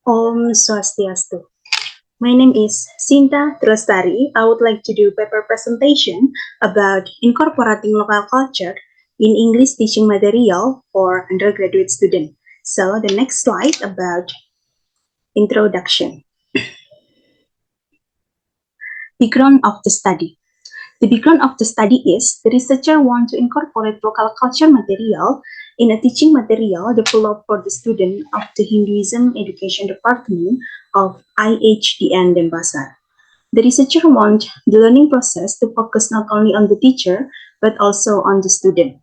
Om Swastiastu. My name is Sinta Trastari. I would like to do a paper presentation about incorporating local culture in English teaching material for undergraduate students. So the next slide about introduction. Background of the study. The background of the study is the researcher want to incorporate local culture material in a teaching material developed for the student of the Hinduism Education Department of IHDN Denpasar. The researcher wants the learning process to focus not only on the teacher but also on the student.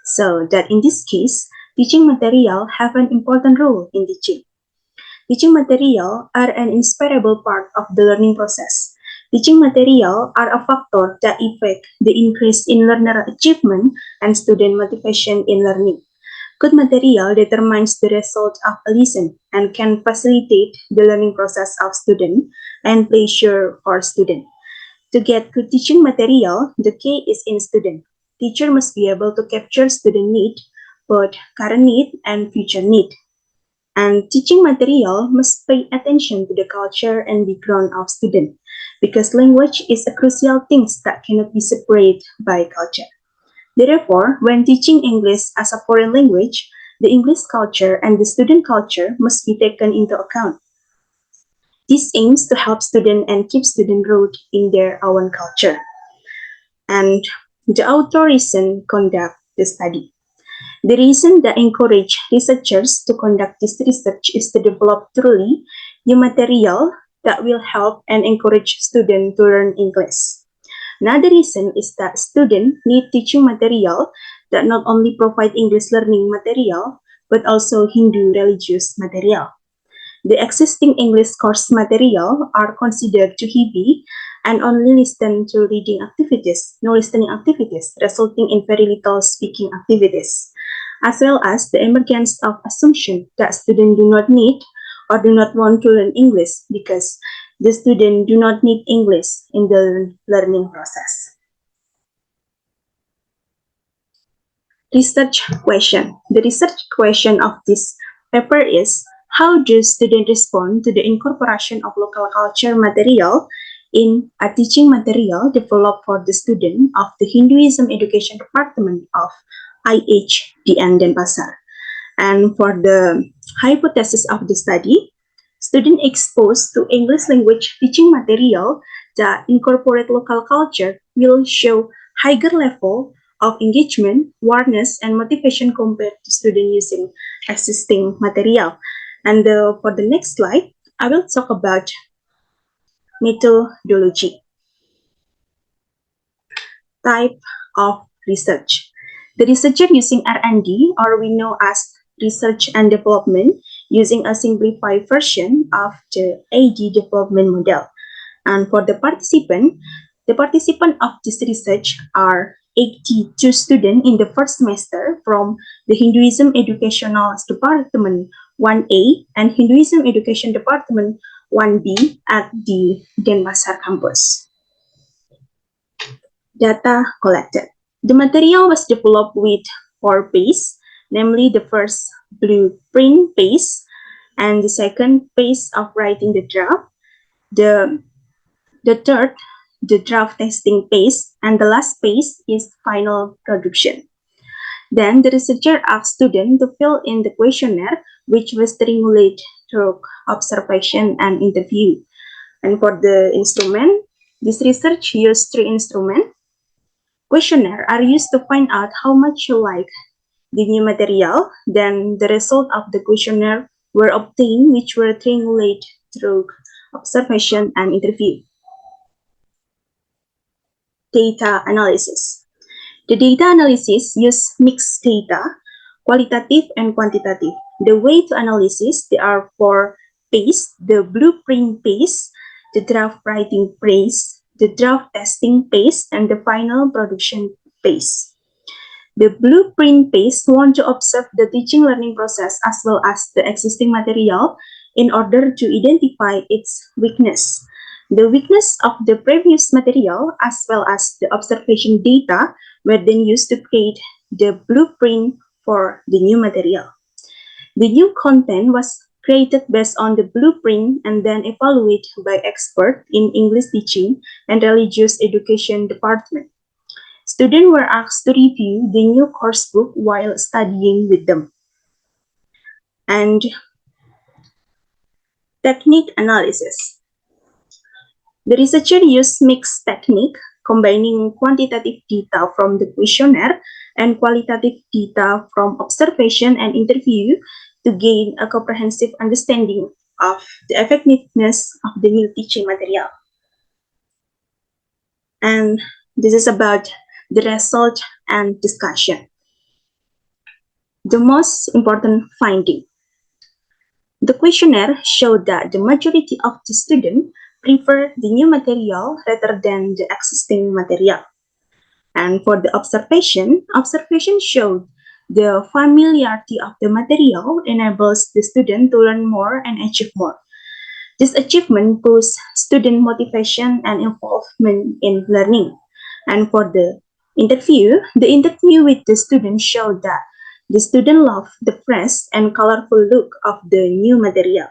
So that in this case, teaching material have an important role in teaching. Teaching material are an inseparable part of the learning process. Teaching material are a factor that affect the increase in learner achievement and student motivation in learning. Good material determines the result of a lesson and can facilitate the learning process of student and pleasure for student. To get good teaching material, the key is in student. Teacher must be able to capture student need, both current need and future need. And teaching material must pay attention to the culture and background of student, because language is a crucial thing that cannot be separated by culture. Therefore, when teaching English as a foreign language, the English culture and the student culture must be taken into account. This aims to help students and keep student rooted in their own culture. And the author reason conduct the study. The reason that encourage researchers to conduct this research is to develop truly new material that will help and encourage students to learn English. Another reason is that students need teaching material that not only provide English learning material, but also Hindu religious material. The existing English course material are considered too heavy and only listen to reading activities, no listening activities, resulting in very little speaking activities, as well as the emergence of assumption that students do not need or do not want to learn English because the students do not need English in the learning process. Research question. The research question of this paper is, how do students respond to the incorporation of local culture material in a teaching material developed for the student of the Hinduism Education Department of IHDN Denpasar? And for the hypothesis of the study, students exposed to English language teaching material that incorporate local culture will show higher level of engagement, awareness, and motivation compared to students using existing material. And for the next slide, I will talk about methodology. Type of research. The researcher using R&D, or we know as research and development, using a simplified version of the AD development model. And for the participant of this research are 82 students in the first semester from the Hinduism Educational Department 1A and Hinduism Education Department 1B at the Denpasar campus. Data collected. The material was developed with 4 phases, namely the first blueprint phase and the second phase of writing the draft, the third, the draft testing phase, and the last phase is final production. Then the researcher asked students to fill in the questionnaire, which was stimulated through observation and interview. And for the instrument, this research used 3 instruments. Questionnaire are used to find out how much you like the new material. Then the result of the questionnaire were obtained, which were triangulated through observation and interview. Data analysis. The data analysis use mixed data, qualitative and quantitative. The way to analysis, there are 4 phases: the blueprint phase, the draft writing phase, the draft testing phase, and the final production phase. The blueprint phase want to observe the teaching learning process as well as the existing material in order to identify its weakness. The weakness of the previous material as well as the observation data were then used to create the blueprint for the new material. The new content was created based on the blueprint and then evaluated by experts in English teaching and religious education department. Students were asked to review the new course book while studying with them. And technique analysis. The researcher used mixed technique, combining quantitative data from the questionnaire and qualitative data from observation and interview to gain a comprehensive understanding of the effectiveness of the new teaching material. And this is about the result and discussion. The most important finding. The questionnaire showed that the majority of the students prefer the new material rather than the existing material. And for the observation showed the familiarity of the material enables the student to learn more and achieve more. This achievement boosts student motivation and involvement in learning. And for the interview with the student showed that the student loved the fresh and colorful look of the new material.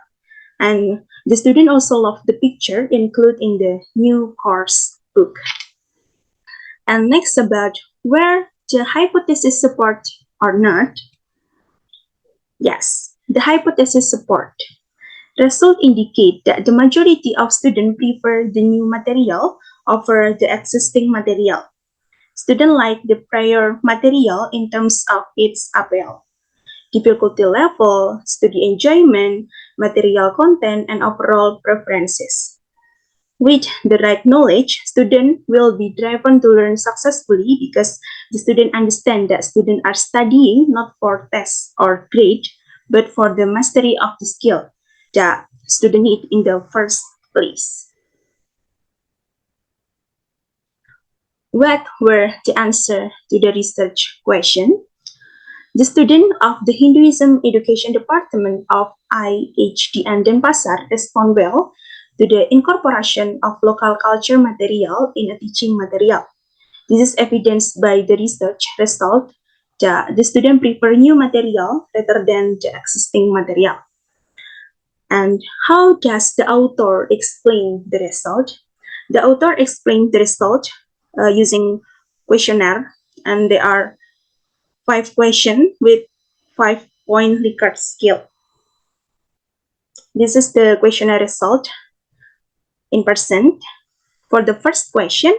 And the student also loved the picture included in the new course book. And next about where the hypothesis support or not. Yes, the hypothesis support. Results indicate that the majority of students prefer the new material over the existing material. Students like the prior material in terms of its appeal, difficulty level, study enjoyment, material content, and overall preferences. With the right knowledge, students will be driven to learn successfully because the student understand that students are studying not for tests or grade, but for the mastery of the skill that student need in the first place. What were the answer to the research question? The student of the Hinduism Education Department of IHDN Denpasar respond well to the incorporation of local culture material in a teaching material. This is evidenced by the research result that the student prefer new material rather than the existing material. And how does the author explain the result? The author explained the result using questionnaire, and there are 5 questions with 5-point Likert scale. This is the questionnaire result in percent. For the first question,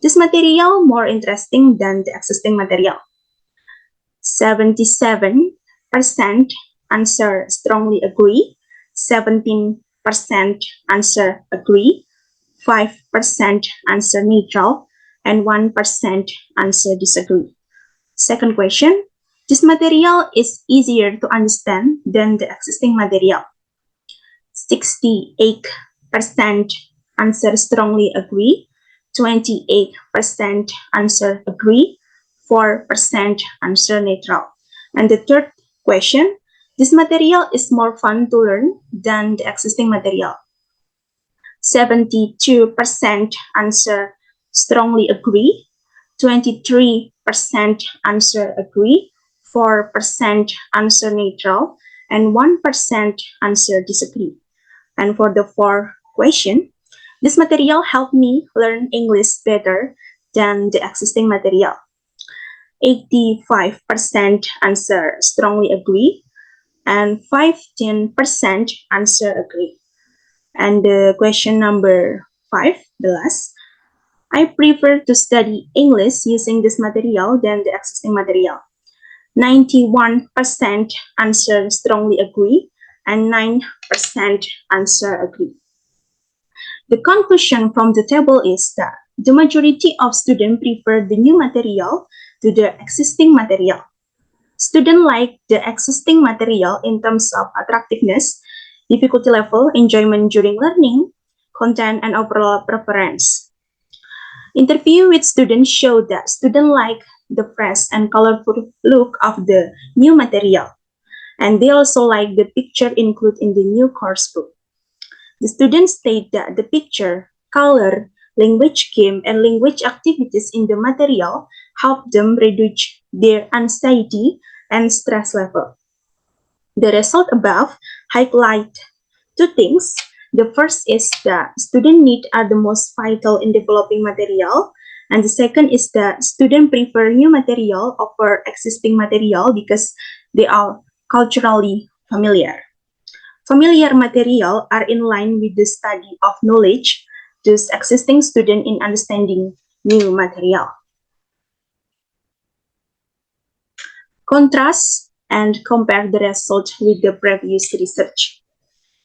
this material more interesting than the existing material. 77% answer strongly agree, 17% answer agree, 5% answer neutral, and 1% answer disagree. Second question, this material is easier to understand than the existing material. 68% answer strongly agree, 28% answer agree, 4% answer neutral. And the third question, this material is more fun to learn than the existing material. 72% answer strongly agree, 23% answer agree, 4% answer neutral, and 1% answer disagree. And for the fourth question, this material helped me learn English better than the existing material. 85% answer strongly agree, and 15% answer agree. And the question number 5, the last, I prefer to study English using this material than the existing material. 91% answer strongly agree, and 9% answer agree. The conclusion from the table is that the majority of students prefer the new material to the existing material. Students like the existing material in terms of attractiveness, difficulty level, enjoyment during learning, content, and overall preference. Interview with students showed that students like the fresh and colorful look of the new material, and they also like the picture included in the new course book. The students state that the picture, color, language game, and language activities in the material help them reduce their anxiety and stress level. The result above highlight two things. The first is the student need are the most vital in developing material. And the second is the student prefer new material over existing material because they are culturally familiar. Familiar material are in line with the study of knowledge, thus existing student in understanding new material. Contrast and compare the result with the previous research.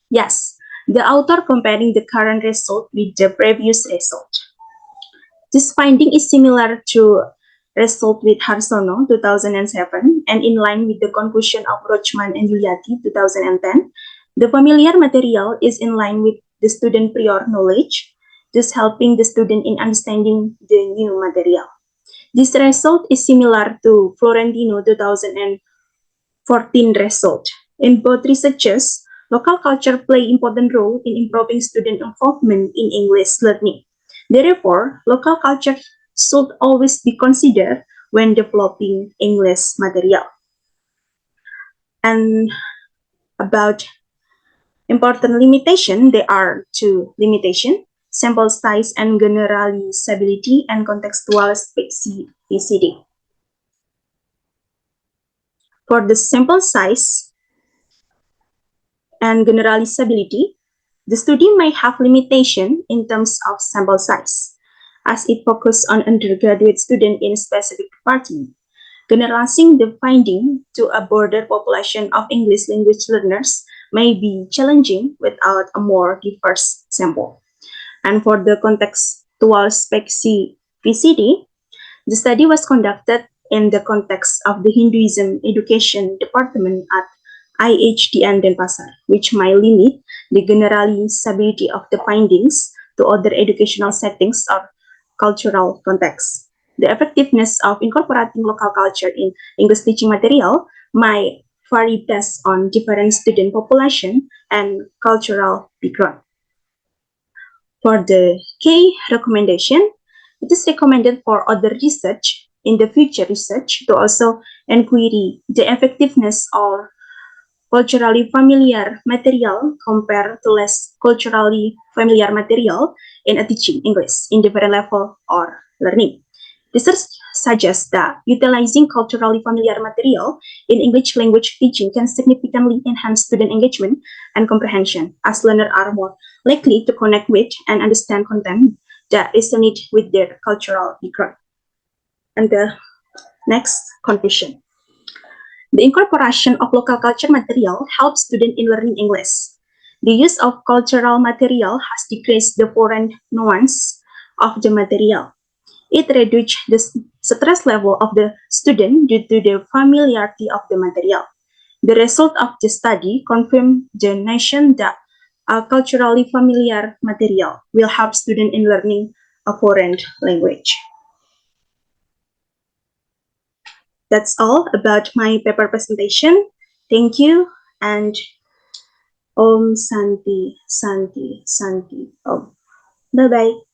Yes, the author comparing the current result with the previous result. This finding is similar to result with Harsono 2007 and in line with the conclusion of Rochman and Giuliatti 2010. The familiar material is in line with the student prior knowledge, thus helping the student in understanding the new material. This result is similar to Florentino 2014 result. In both researches, local culture play important role in improving student involvement in English learning. Therefore, local culture should always be considered when developing English material. And about important limitation, there are two limitations: sample size and generalizability and contextual specificity. For the sample size and generalizability, the study may have limitation in terms of sample size, as it focuses on undergraduate students in a specific department. Generalizing the finding to a broader population of English language learners may be challenging without a more diverse sample. And for the contextual specificity, the study was conducted in the context of the Hinduism Education Department at IHDN Denpasar, which might limit the generalizability of the findings to other educational settings or cultural contexts. The effectiveness of incorporating local culture in English teaching material might vary based on different student population and cultural background. For the key recommendation, it is recommended for other research in the future research to also inquire the effectiveness of culturally familiar material compared to less culturally familiar material in a teaching English in different level or learning. Research suggests that utilizing culturally familiar material in English language teaching can significantly enhance student engagement and comprehension, as learners are more likely to connect with and understand content that resonate with their cultural background. And the next conclusion. The incorporation of local culture material helps students in learning English. The use of cultural material has decreased the foreign nuance of the material. It reduces the stress level of the student due to the familiarity of the material. The result of the study confirmed the notion that a culturally familiar material will help students in learning a foreign language. That's all about my paper presentation. Thank you, and Om Santi, Santi, Santi Om. Bye-bye.